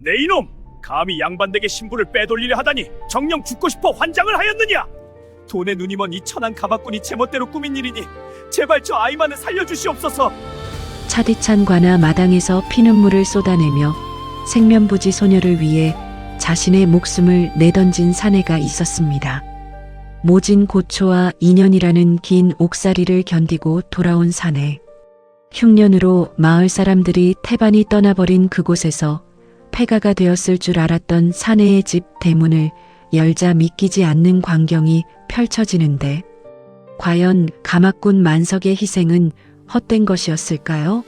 내 이놈! 감히 양반에게 신부를 빼돌리려 하다니 정녕 죽고 싶어 환장을 하였느냐? 돈에 눈이 먼 이 천한 가마꾼이 제멋대로 꾸민 일이니 제발 저 아이만은 살려주시옵소서. 차디찬 관아 마당에서 피눈물을 쏟아내며 생면부지 소녀를 위해 자신의 목숨을 내던진 사내가 있었습니다. 모진 고초와 2년이라는 긴 옥살이를 견디고 돌아온 사내. 흉년으로 마을 사람들이 태반이 떠나버린 그곳에서 폐가가 되었을 줄 알았던 사내의 집 대문을 열자 믿기지 않는 광경이 펼쳐지는데 과연 가마꾼 만석의 희생은 헛된 것이었을까요?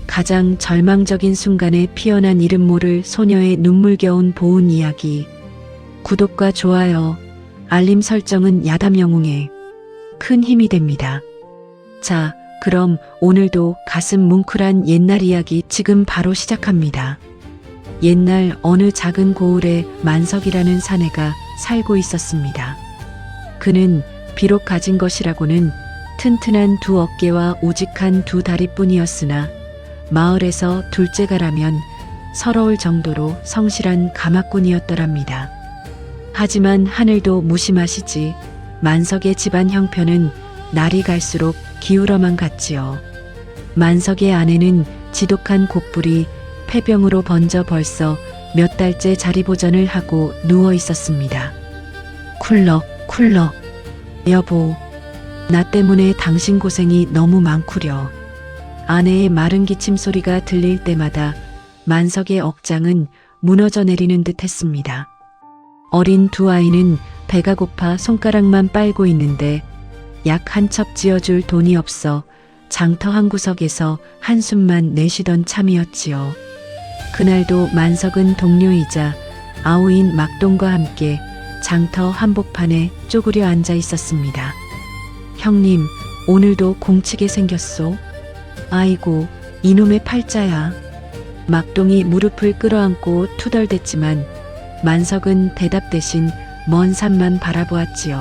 가장 절망적인 순간에 피어난 이름 모를 소녀의 눈물겨운 보은 이야기. 구독과 좋아요, 알림 설정은 야담 영웅에 큰 힘이 됩니다. 자, 그럼 오늘도 가슴 뭉클한 옛날 이야기 지금 바로 시작합니다. 옛날 어느 작은 고을에 만석이라는 사내가 살고 있었습니다. 그는 비록 가진 것이라고는 튼튼한 두 어깨와 우직한 두 다리뿐이었으나 마을에서 둘째가라면 서러울 정도로 성실한 가마꾼이었더랍니다. 하지만 하늘도 무심하시지 만석의 집안 형편은 날이 갈수록 기울어만 갔지요. 만석의 아내는 지독한 곡불이 폐병으로 번져 벌써 몇 달째 자리보전을 하고 누워 있었습니다. 쿨럭쿨럭. 여보, 나 때문에 당신 고생이 너무 많구려. 아내의 마른 기침 소리가 들릴 때마다 만석의 억장은 무너져 내리는 듯 했습니다. 어린 두 아이는 배가 고파 손가락만 빨고 있는데 약 한 첩 지어줄 돈이 없어 장터 한 구석에서 한숨만 내쉬던 참이었지요. 그날도 만석은 동료이자 아우인 막동과 함께 장터 한복판에 쪼그려 앉아 있었습니다. 형님, 오늘도 공치게 생겼소? 아이고, 이놈의 팔자야. 막동이 무릎을 끌어안고 투덜댔지만 만석은 대답 대신 먼 산만 바라보았지요.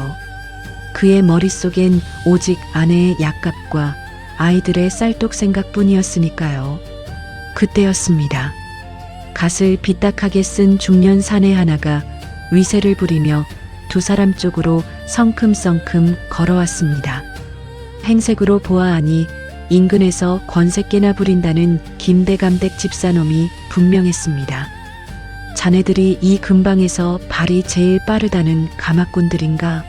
그의 머릿속엔 오직 아내의 약값과 아이들의 쌀독 생각뿐이었으니까요. 그때였습니다. 갓을 삐딱하게 쓴 중년 사내 하나가 위세를 부리며 두 사람 쪽으로 성큼성큼 걸어왔습니다. 행색으로 보아하니 인근에서 권세께나 부린다는 김대감댁 집사놈이 분명했습니다. 자네들이 이 근방에서 발이 제일 빠르다는 가마꾼들인가?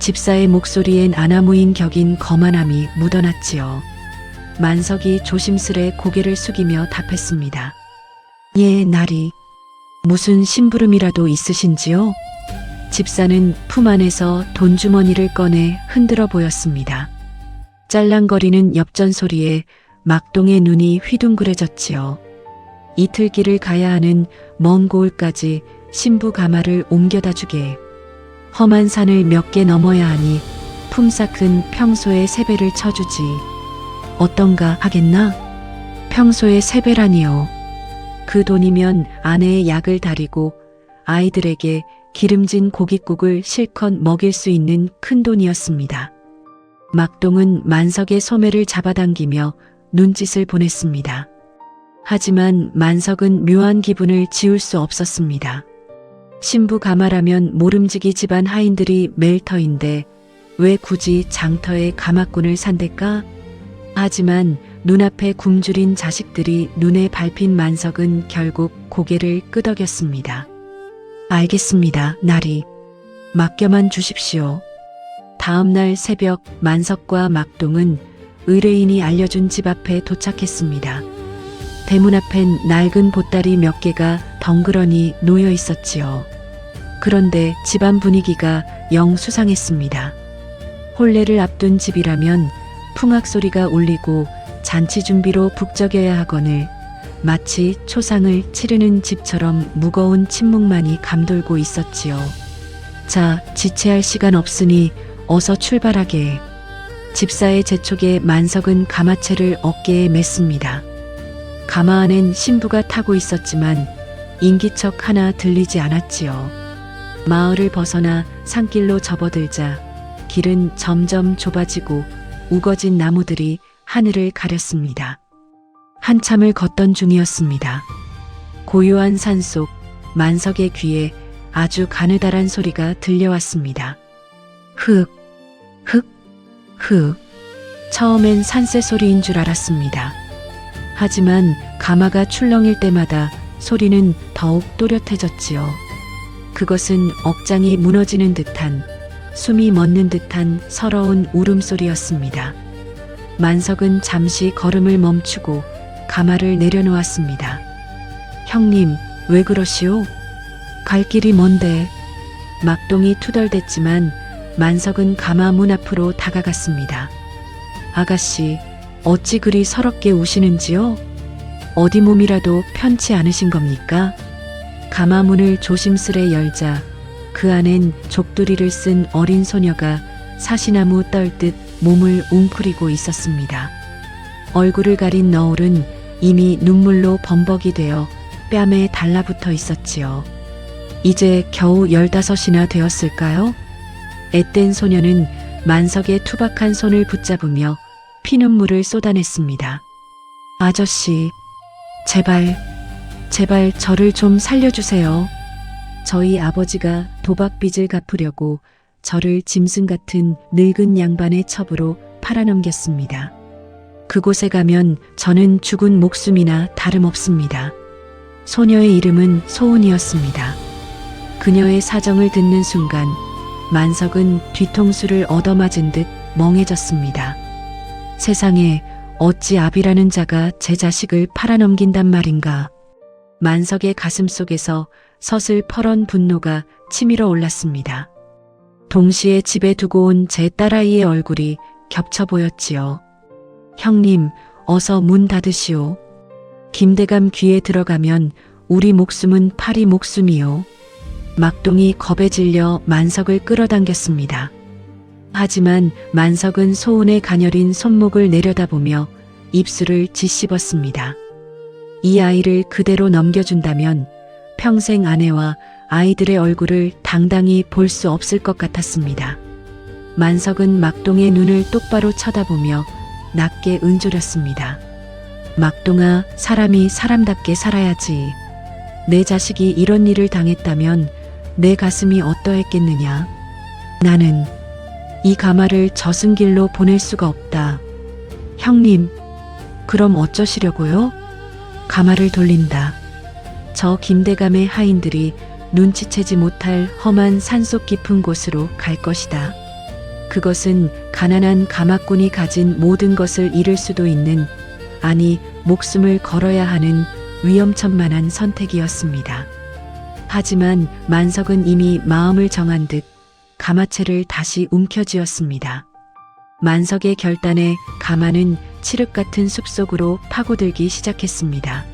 집사의 목소리엔 아나무인 격인 거만함이 묻어났지요. 만석이 조심스레 고개를 숙이며 답했습니다. 예, 나리. 무슨 심부름이라도 있으신지요? 집사는 품 안에서 돈주머니를 꺼내 흔들어 보였습니다. 짤랑거리는 엽전 소리에 막동의 눈이 휘둥그레졌지요. 이틀 길을 가야 하는 먼 고을까지 신부 가마를 옮겨다 주게. 험한 산을 몇 개 넘어야 하니 품삯 큰 평소의 3배를 쳐주지. 어떤가 하겠나? 평소의 3배라니요. 그 돈이면 아내의 약을 다리고 아이들에게 기름진 고깃국을 실컷 먹일 수 있는 큰 돈이었습니다. 막동은 만석의 소매를 잡아당기며 눈짓을 보냈습니다. 하지만 만석은 묘한 기분을 지울 수 없었습니다. 신부 가마라면 모름지기 집안 하인들이 맬 터인데 왜 굳이 장터에 가마꾼을 산댈까? 하지만 눈앞에 굶주린 자식들이 눈에 밟힌 만석은 결국 고개를 끄덕였습니다. 알겠습니다, 나리. 맡겨만 주십시오. 다음 날 새벽 만석과 막동은 의뢰인이 알려준 집 앞에 도착했습니다. 대문 앞엔 낡은 보따리 몇 개가 덩그러니 놓여 있었지요. 그런데 집안 분위기가 영 수상했습니다. 혼례를 앞둔 집이라면 풍악 소리가 울리고 잔치 준비로 북적여야 하거늘 마치 초상을 치르는 집처럼 무거운 침묵만이 감돌고 있었지요. 자, 지체할 시간 없으니 어서 출발하게. 집사의 재촉에 만석은 가마채를 어깨에 맸습니다. 가마 안엔 신부가 타고 있었지만 인기척 하나 들리지 않았지요. 마을을 벗어나 산길로 접어들자 길은 점점 좁아지고 우거진 나무들이 하늘을 가렸습니다. 한참을 걷던 중이었습니다. 고요한 산속 만석의 귀에 아주 가느다란 소리가 들려왔습니다. 흑, 흑, 흑. 처음엔 산새 소리인 줄 알았습니다. 하지만 가마가 출렁일 때마다 소리는 더욱 또렷해졌지요. 그것은 억장이 무너지는 듯한, 숨이 멎는 듯한 서러운 울음소리였습니다. 만석은 잠시 걸음을 멈추고 가마를 내려놓았습니다. 형님, 왜 그러시오? 갈 길이 먼데. 막동이 투덜댔지만 만석은 가마 문 앞으로 다가갔습니다. 아가씨, 어찌 그리 서럽게 우시는지요? 어디 몸이라도 편치 않으신 겁니까? 가마 문을 조심스레 열자 그 안엔 족두리를 쓴 어린 소녀가 사시나무 떨듯 몸을 웅크리고 있었습니다. 얼굴을 가린 너울은 이미 눈물로 범벅이 되어 뺨에 달라붙어 있었지요. 이제 겨우 15이나 되었을까요? 앳된 소녀는 만석의 투박한 손을 붙잡으며 피눈물을 쏟아냈습니다. 아저씨, 제발 저를 좀 살려주세요. 저희 아버지가 도박빚을 갚으려고 저를 짐승 같은 늙은 양반의 첩으로 팔아넘겼습니다. 그곳에 가면 저는 죽은 목숨이나 다름없습니다. 소녀의 이름은 소은이었습니다. 그녀의 사정을 듣는 순간 만석은 뒤통수를 얻어맞은 듯 멍해졌습니다. 세상에 어찌 아비라는 자가 제 자식을 팔아넘긴단 말인가. 만석의 가슴 속에서 서슬퍼런 분노가 치밀어 올랐습니다. 동시에 집에 두고 온 제 딸아이의 얼굴이 겹쳐 보였지요. 형님, 어서 문 닫으시오. 김대감 귀에 들어가면 우리 목숨은 파리 목숨이요. 막동이 겁에 질려 만석을 끌어당겼습니다. 하지만 만석은 소은의 가녀린 손목을 내려다보며 입술을 짓씹었습니다. 이 아이를 그대로 넘겨준다면 평생 아내와 아이들의 얼굴을 당당히 볼 수 없을 것 같았습니다. 만석은 막동의 눈을 똑바로 쳐다보며 낮게 은조렸습니다. 막동아, 사람이 사람답게 살아야지. 내 자식이 이런 일을 당했다면 내 가슴이 어떠했겠느냐. 나는 이 가마를 저승길로 보낼 수가 없다. 형님, 그럼 어쩌시려고요? 가마를 돌린다. 저 김대감의 하인들이 눈치채지 못할 험한 산속 깊은 곳으로 갈 것이다. 그것은 가난한 가마꾼이 가진 모든 것을 잃을 수도 있는, 아니 목숨을 걸어야 하는 위험천만한 선택이었습니다. 하지만 만석은 이미 마음을 정한 듯 가마채를 다시 움켜쥐었습니다. 만석의 결단에 가마는 칠흑 같은 숲속으로 파고들기 시작했습니다.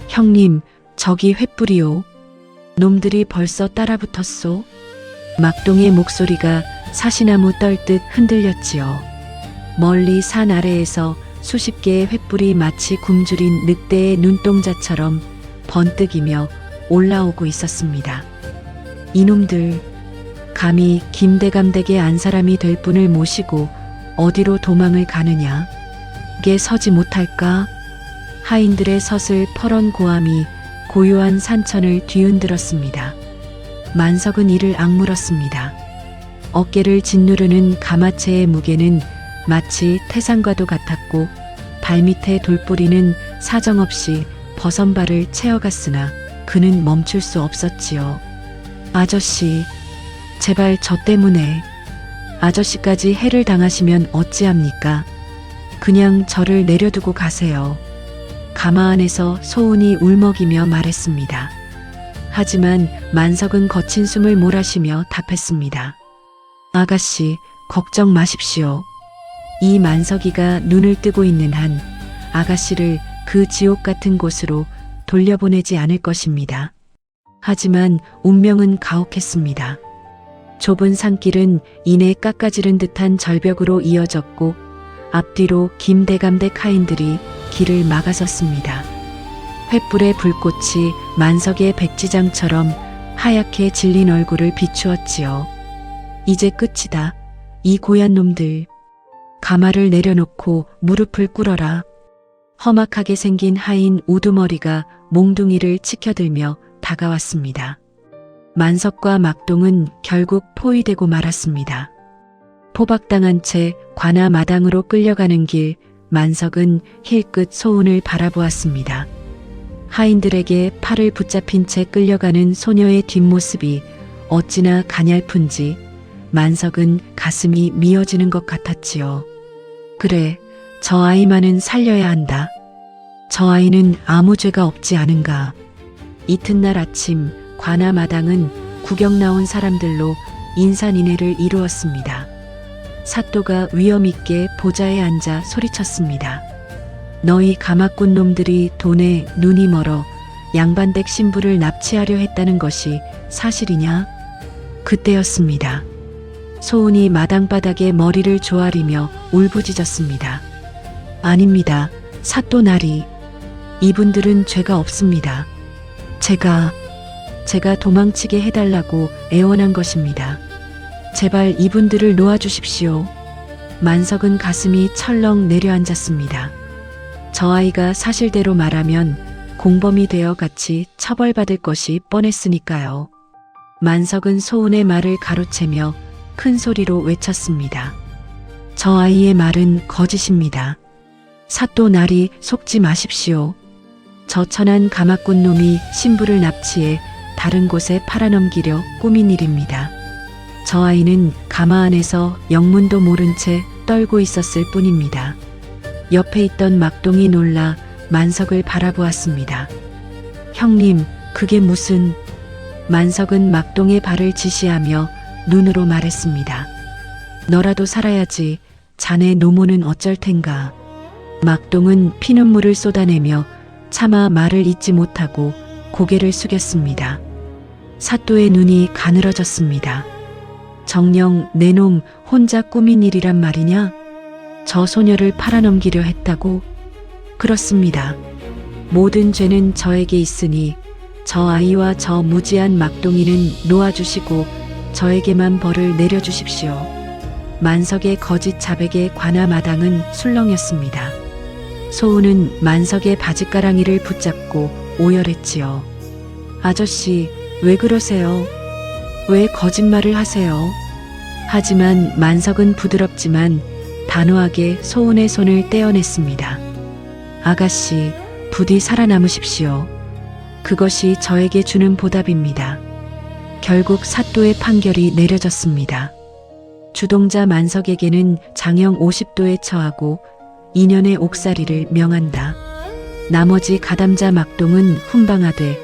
형님, 저기 횃불이요. 놈들이 벌써 따라붙었소. 막동의 목소리가 사시나무 떨듯 흔들렸지요. 멀리 산 아래에서 수십 개의 횃불이 마치 굶주린 늑대의 눈동자처럼 번뜩이며 올라오고 있었습니다. 이놈들, 감히 김대감 댁의 안사람이 될 분을 모시고 어디로 도망을 가느냐? 게 서지 못할까? 하인들의 서슬퍼런 고함이 고요한 산천을 뒤흔들었습니다. 만석은 이를 악물었습니다. 어깨를 짓누르는 가마채의 무게는 마치 태산과도 같았고 발밑의 돌뿌리는 사정없이 버선발을 채어갔으나 그는 멈출 수 없었지요. 아저씨, 제발 저 때문에. 아저씨까지 해를 당하시면 어찌합니까? 그냥 저를 내려두고 가세요. 가마 안에서 소은이 울먹이며 말했습니다. 하지만 만석은 거친 숨을 몰아쉬며 답했습니다. 아가씨, 걱정 마십시오. 이 만석이가 눈을 뜨고 있는 한 아가씨를 그 지옥 같은 곳으로 돌려보내지 않을 것입니다. 하지만 운명은 가혹했습니다. 좁은 산길은 이내 깎아지른 듯한 절벽으로 이어졌고 앞뒤로 김대감댁 하인들이 길을 막아섰습니다. 횃불의 불꽃이 만석의 백지장처럼 하얗게 질린 얼굴을 비추었지요. 이제 끝이다. 이 고얀 놈들. 가마를 내려놓고 무릎을 꿇어라. 험악하게 생긴 하인 우두머리가 몽둥이를 치켜들며 다가왔습니다. 만석과 막동은 결국 포위되고 말았습니다. 포박당한 채 관아 마당으로 끌려가는 길, 만석은 힐끗 소운을 바라보았습니다. 하인들에게 팔을 붙잡힌 채 끌려가는 소녀의 뒷모습이 어찌나 가냘픈지 만석은 가슴이 미어지는 것 같았지요. 그래, 저 아이만은 살려야 한다. 저 아이는 아무 죄가 없지 않은가. 이튿날 아침 관아 마당은 구경 나온 사람들로 인산인해를 이루었습니다. 사또가 위엄있게 보좌에 앉아 소리쳤습니다. 너희 가마꾼 놈들이 돈에 눈이 멀어 양반댁 신부를 납치하려 했다는 것이 사실이냐? 그때였습니다. 소운이 마당바닥에 머리를 조아리며 울부짖었습니다. 아닙니다. 사또 나리. 이분들은 죄가 없습니다. 제가 도망치게 해달라고 애원한 것입니다. 제발 이분들을 놓아주십시오. 만석은 가슴이 철렁 내려앉았습니다. 저 아이가 사실대로 말하면 공범이 되어 같이 처벌받을 것이 뻔했으니까요. 만석은 소운의 말을 가로채며 큰 소리로 외쳤습니다. 저 아이의 말은 거짓입니다. 사또 나리 속지 마십시오. 저 천한 가마꾼 놈이 신부를 납치해 다른 곳에 팔아넘기려 꾸민 일입니다. 저 아이는 가마 안에서 영문도 모른 채 떨고 있었을 뿐입니다. 옆에 있던 막동이 놀라 만석을 바라보았습니다. 형님, 그게 무슨... 만석은 막동의 발을 지시하며 눈으로 말했습니다. 너라도 살아야지. 자네 노모는 어쩔 텐가. 막동은 피눈물을 쏟아내며 차마 말을 잇지 못하고 고개를 숙였습니다. 사또의 눈이 가늘어졌습니다. 정녕 내 놈 혼자 꾸민 일이란 말이냐? 저 소녀를 팔아넘기려 했다고? 그렇습니다. 모든 죄는 저에게 있으니 저 아이와 저 무지한 막동이는 놓아주시고 저에게만 벌을 내려주십시오. 만석의 거짓 자백에 관아 마당은 술렁였습니다. 소운은 만석의 바짓가랑이를 붙잡고 오열했지요. 아저씨, 왜 그러세요? 왜 거짓말을 하세요? 하지만 만석은 부드럽지만 단호하게 소운의 손을 떼어냈습니다. 아가씨, 부디 살아남으십시오. 그것이 저에게 주는 보답입니다. 결국 사또의 판결이 내려졌습니다. 주동자 만석에게는 장형 50도에 처하고 2년의 옥살이를 명한다. 나머지 가담자 막동은 훈방하되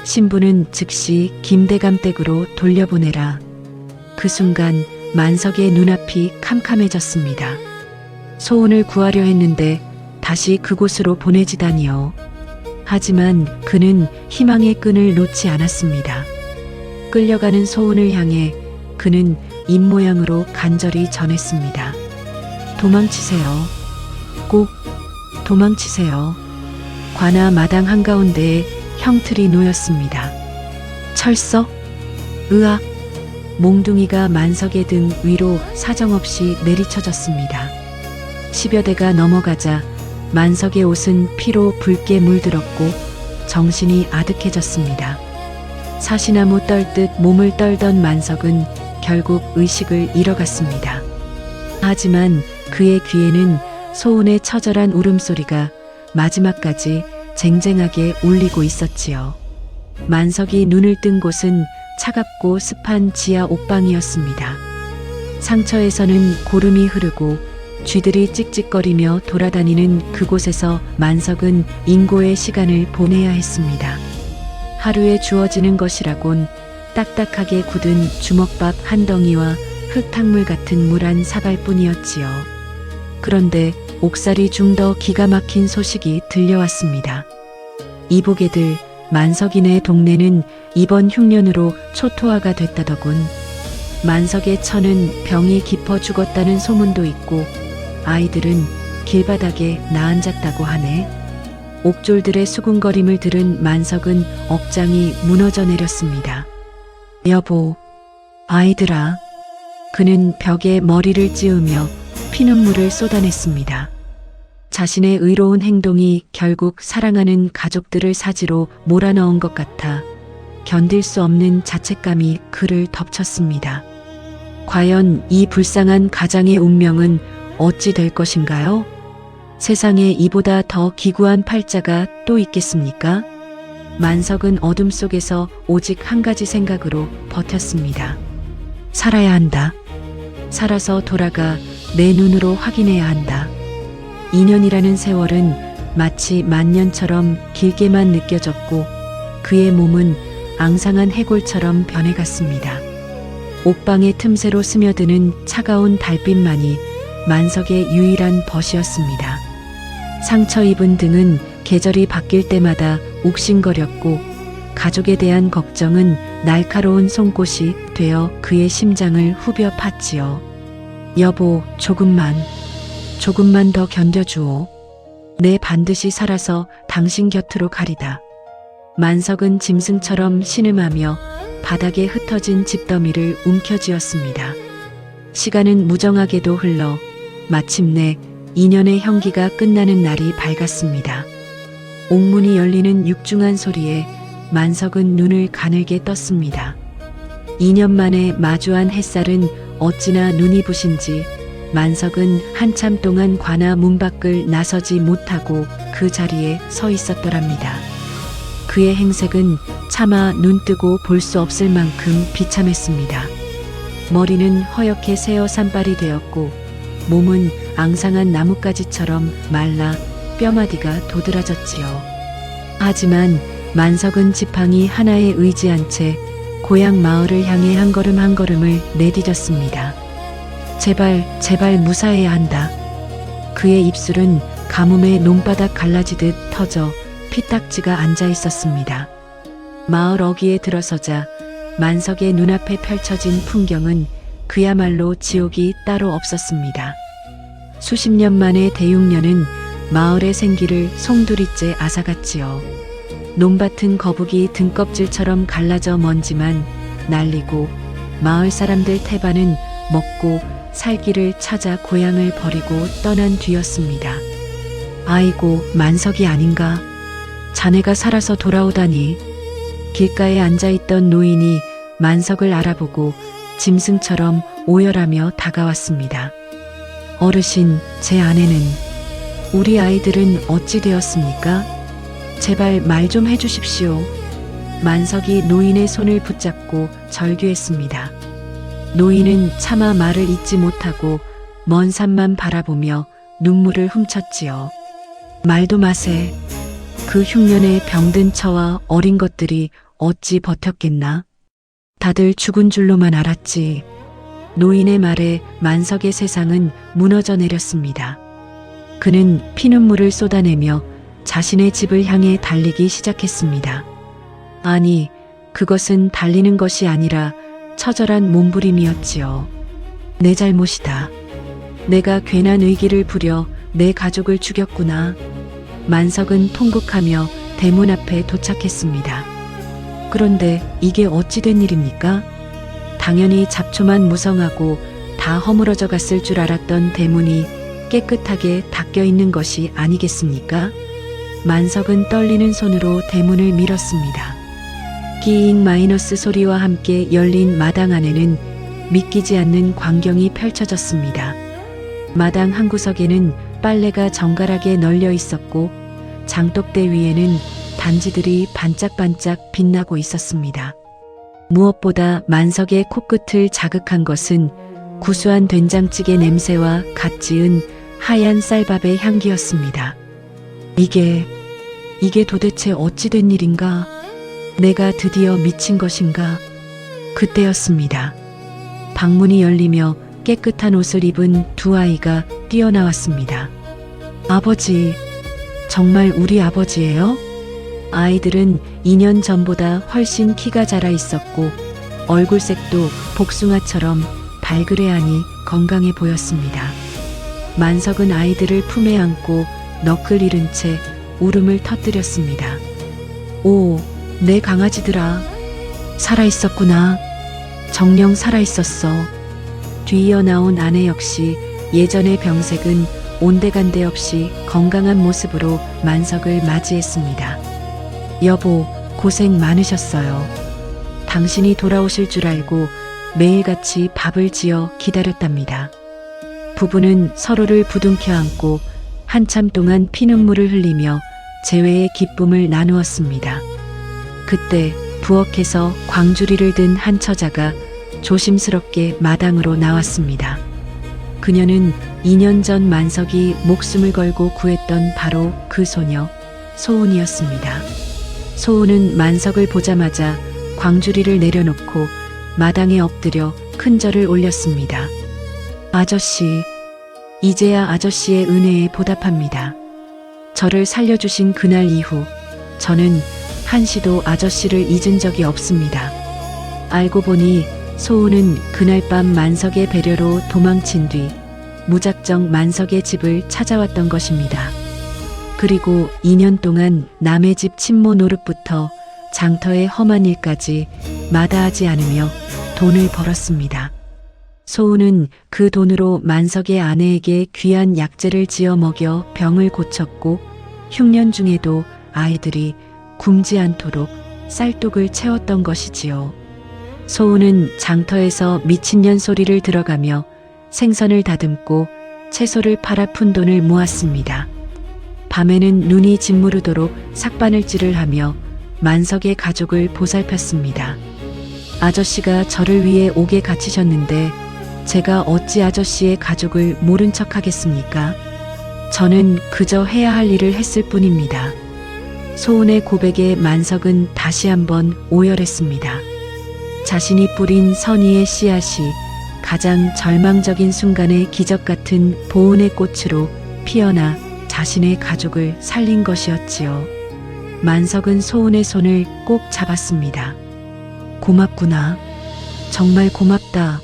신부는 즉시 김대감 댁으로 돌려보내라. 그 순간 만석의 눈앞이 캄캄해졌습니다. 소운을 구하려 했는데 다시 그곳으로 보내지다니요. 하지만 그는 희망의 끈을 놓지 않았습니다. 끌려가는 소운을 향해 그는 입모양으로 간절히 전했습니다. 도망치세요. 꼭 도망치세요. 관아 마당 한가운데에 형틀이 놓였습니다. 철석? 으악! 몽둥이가 만석의 등 위로 사정없이 내리쳐졌습니다. 10여 대가 넘어가자 만석의 옷은 피로 붉게 물들었고 정신이 아득해졌습니다. 사시나무 떨듯 몸을 떨던 만석은 결국 의식을 잃어갔습니다. 하지만 그의 귀에는 소운의 처절한 울음소리가 마지막까지 쟁쟁하게 울리고 있었지요. 만석이 눈을 뜬 곳은 차갑고 습한 지하 옥방이었습니다. 상처에서는 고름이 흐르고 쥐들이 찍찍거리며 돌아다니는 그곳에서 만석은 인고의 시간을 보내야 했습니다. 하루에 주어지는 것이라곤 딱딱하게 굳은 주먹밥 한 덩이와 흙탕물 같은 물 한 사발뿐이었지요. 그런데 옥살이 중 더 기가 막힌 소식이 들려왔습니다. 이보게들, 만석이네 동네는 이번 흉년으로 초토화가 됐다더군. 만석의 처는 병이 깊어 죽었다는 소문도 있고 아이들은 길바닥에 나앉았다고 하네. 옥졸들의 수군거림을 들은 만석은 억장이 무너져 내렸습니다. 여보, 아이들아. 그는 벽에 머리를 찌우며 피눈물을 쏟아냈습니다. 자신의 의로운 행동이 결국 사랑하는 가족들을 사지로 몰아넣은 것 같아 견딜 수 없는 자책감이 그를 덮쳤습니다. 과연 이 불쌍한 가장의 운명은 어찌 될 것인가요? 세상에 이보다 더 기구한 팔자가 또 있겠습니까? 만석은 어둠 속에서 오직 한 가지 생각으로 버텼습니다. 살아야 한다. 살아서 돌아가 내 눈으로 확인해야 한다. 2년이라는 세월은 마치 만년처럼 길게만 느껴졌고 그의 몸은 앙상한 해골처럼 변해갔습니다. 옥방의 틈새로 스며드는 차가운 달빛만이 만석의 유일한 벗이었습니다. 상처 입은 등은 계절이 바뀔 때마다 욱신거렸고 가족에 대한 걱정은 날카로운 송곳이 되어 그의 심장을 후벼 팠지요. 여보, 조금만 더 견뎌주오. 내 반드시 살아서 당신 곁으로 가리다. 만석은 짐승처럼 신음하며 바닥에 흩어진 집더미를 움켜쥐었습니다. 시간은 무정하게도 흘러 마침내 2년의 형기가 끝나는 날이 밝았습니다. 옥문이 열리는 육중한 소리에 만석은 눈을 가늘게 떴습니다. 2년 만에 마주한 햇살은 어찌나 눈이 부신지 만석은 한참 동안 관아 문 밖을 나서지 못하고 그 자리에 서 있었더랍니다. 그의 행색은 차마 눈뜨고 볼 수 없을 만큼 비참했습니다. 머리는 허옇게 새어 산발이 되었고 몸은 앙상한 나뭇가지처럼 말라 뼈마디가 도드라졌지요. 하지만 만석은 지팡이 하나에 의지한 채 고향 마을을 향해 한 걸음 한 걸음을 내디뎠습니다. 제발 무사해야 한다. 그의 입술은 가뭄에 논바닥 갈라지듯 터져 피딱지가 앉아 있었습니다. 마을 어귀에 들어서자 만석의 눈앞에 펼쳐진 풍경은 그야말로 지옥이 따로 없었습니다. 수십 년 만의 대육년은 마을의 생기를 송두리째 앗아갔지요. 논밭은 거북이 등껍질처럼 갈라져 먼지만 날리고 마을 사람들 태반은 먹고 살기를 찾아 고향을 버리고 떠난 뒤였습니다. 아이고, 만석이 아닌가. 자네가 살아서 돌아오다니. 길가에 앉아있던 노인이 만석을 알아보고 짐승처럼 오열하며 다가왔습니다. 어르신, 제 아내는, 우리 아이들은 어찌 되었습니까? 제발 말 좀 해주십시오. 만석이 노인의 손을 붙잡고 절규했습니다. 노인은 차마 말을 잇지 못하고 먼 산만 바라보며 눈물을 훔쳤지요. 말도 마세. 그 흉년에 병든 처와 어린 것들이 어찌 버텼겠나? 다들 죽은 줄로만 알았지. 노인의 말에 만석의 세상은 무너져 내렸습니다. 그는 피눈물을 쏟아내며 자신의 집을 향해 달리기 시작했습니다. 아니, 그것은 달리는 것이 아니라 처절한 몸부림이었지요. 내 잘못이다. 내가 괜한 의기를 부려 내 가족을 죽였구나. 만석은 통곡하며 대문 앞에 도착했습니다. 그런데 이게 어찌 된 일입니까? 당연히 잡초만 무성하고 다 허물어져 갔을 줄 알았던 대문이 깨끗하게 닦여 있는 것이 아니겠습니까? 만석은 떨리는 손으로 대문을 밀었습니다. 끼잉 마이너스 소리와 함께 열린 마당 안에는 믿기지 않는 광경이 펼쳐졌습니다. 마당 한 구석에는 빨래가 정갈하게 널려 있었고 장독대 위에는 단지들이 반짝반짝 빛나고 있었습니다. 무엇보다 만석의 코끝을 자극한 것은 구수한 된장찌개 냄새와 갓 지은 하얀 쌀밥의 향기였습니다. 이게 도대체 어찌 된 일인가? 내가 드디어 미친 것인가? 그때였습니다. 방문이 열리며 깨끗한 옷을 입은 두 아이가 뛰어나왔습니다. 아버지, 정말 우리 아버지예요? 아이들은 2년 전보다 훨씬 키가 자라 있었고 얼굴색도 복숭아처럼 발그레하니 건강해 보였습니다. 만석은 아이들을 품에 안고 넋을 잃은 채 울음을 터뜨렸습니다. 오, 내 강아지들아, 살아있었구나. 정녕 살아있었어. 뒤이어 나온 아내 역시 예전의 병색은 온데간데 없이 건강한 모습으로 만석을 맞이했습니다. 여보, 고생 많으셨어요. 당신이 돌아오실 줄 알고 매일같이 밥을 지어 기다렸답니다. 부부는 서로를 부둥켜 안고 한참 동안 피눈물을 흘리며 재회의 기쁨을 나누었습니다. 그때 부엌에서 광주리를 든 한 처자가 조심스럽게 마당으로 나왔습니다. 그녀는 2년 전 만석이 목숨을 걸고 구했던 바로 그 소녀 소은이었습니다. 소은은 만석을 보자마자 광주리를 내려놓고 마당에 엎드려 큰 절을 올렸습니다. 아저씨, 이제야 아저씨의 은혜에 보답합니다. 저를 살려주신 그날 이후 저는 한시도 아저씨를 잊은 적이 없습니다. 알고 보니 소은은 그날 밤 만석의 배려로 도망친 뒤 무작정 만석의 집을 찾아왔던 것입니다. 그리고 2년 동안 남의 집 친모 노릇부터 장터의 험한 일까지 마다하지 않으며 돈을 벌었습니다. 소은은 그 돈으로 만석의 아내에게 귀한 약재를 지어 먹여 병을 고쳤고 흉년 중에도 아이들이 굶지 않도록 쌀독을 채웠던 것이지요. 소은은 장터에서 미친년 소리를 들어가며 생선을 다듬고 채소를 팔아 푼 돈을 모았습니다. 밤에는 눈이 짓무르도록 삭바늘질을 하며 만석의 가족을 보살폈습니다. 아저씨가 저를 위해 옥에 갇히셨는데 제가 어찌 아저씨의 가족을 모른 척 하겠습니까? 저는 그저 해야 할 일을 했을 뿐입니다. 소은의 고백에 만석은 다시 한번 오열했습니다. 자신이 뿌린 선의의 씨앗이 가장 절망적인 순간에 기적 같은 보은의 꽃으로 피어나 자신의 가족을 살린 것이었지요. 만석은 소은의 손을 꼭 잡았습니다. 고맙구나. 정말 고맙다.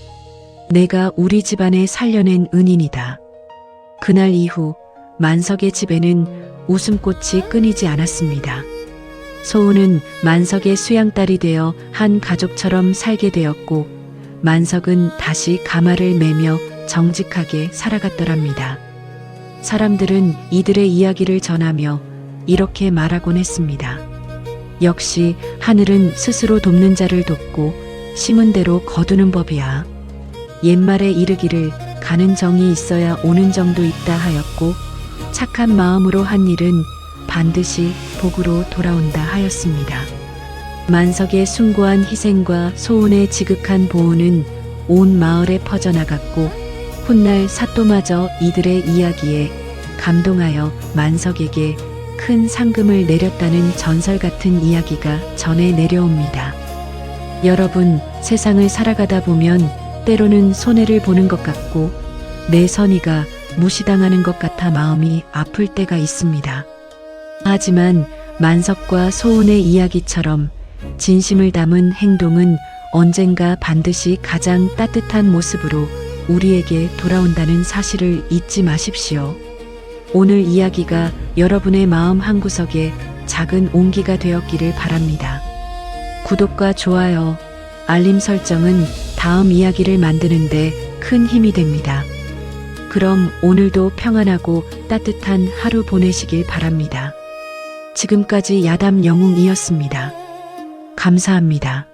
내가 우리 집안에 살려낸 은인이다. 그날 이후 만석의 집에는 웃음꽃이 끊이지 않았습니다. 소은은 만석의 수양딸이 되어 한 가족처럼 살게 되었고 만석은 다시 가마를 매며 정직하게 살아갔더랍니다. 사람들은 이들의 이야기를 전하며 이렇게 말하곤 했습니다. 역시 하늘은 스스로 돕는 자를 돕고 심은 대로 거두는 법이야. 옛말에 이르기를 가는 정이 있어야 오는 정도 있다 하였고 착한 마음으로 한 일은 반드시 복으로 돌아온다 하였습니다. 만석의 숭고한 희생과 소은의 지극한 보호는 온 마을에 퍼져나갔고 훗날 사또마저 이들의 이야기에 감동하여 만석에게 큰 상금을 내렸다는 전설 같은 이야기가 전해 내려옵니다. 여러분, 세상을 살아가다 보면 때로는 손해를 보는 것 같고 내 선의가 무시당하는 것 같아 마음이 아플 때가 있습니다. 하지만 만석과 소은의 이야기처럼 진심을 담은 행동은 언젠가 반드시 가장 따뜻한 모습으로 우리에게 돌아온다는 사실을 잊지 마십시오. 오늘 이야기가 여러분의 마음 한구석에 작은 온기가 되었기를 바랍니다. 구독과 좋아요, 알림 설정은 다음 이야기를 만드는데 큰 힘이 됩니다. 그럼 오늘도 평안하고 따뜻한 하루 보내시길 바랍니다. 지금까지 야담 영웅이었습니다. 감사합니다.